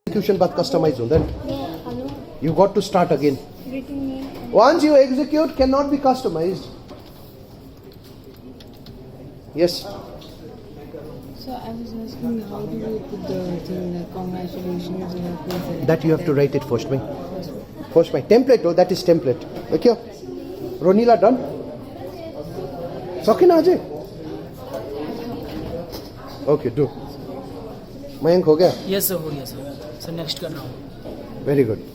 Execution but customize हुँदैन. Hello. You got to start again. Written name. Once you execute, cannot be customized. Yes. So I was asking, how do you put the thing like congratulations in a place? That you have to write it first, my. First, my template. Oh, that is template. Okay. Ronila done. सकिन अझै? Okay, do. Mayank हो गया? Yes sir, हो गया sir. Sir next कर रहा हूँ. Very good.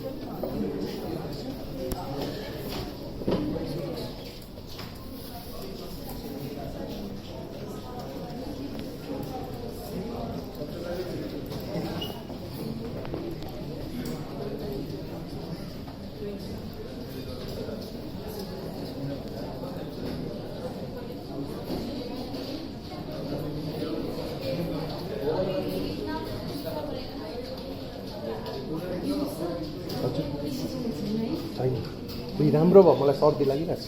छैन. राम्रो भयो मलाई सर्दी लागिरहेको छ.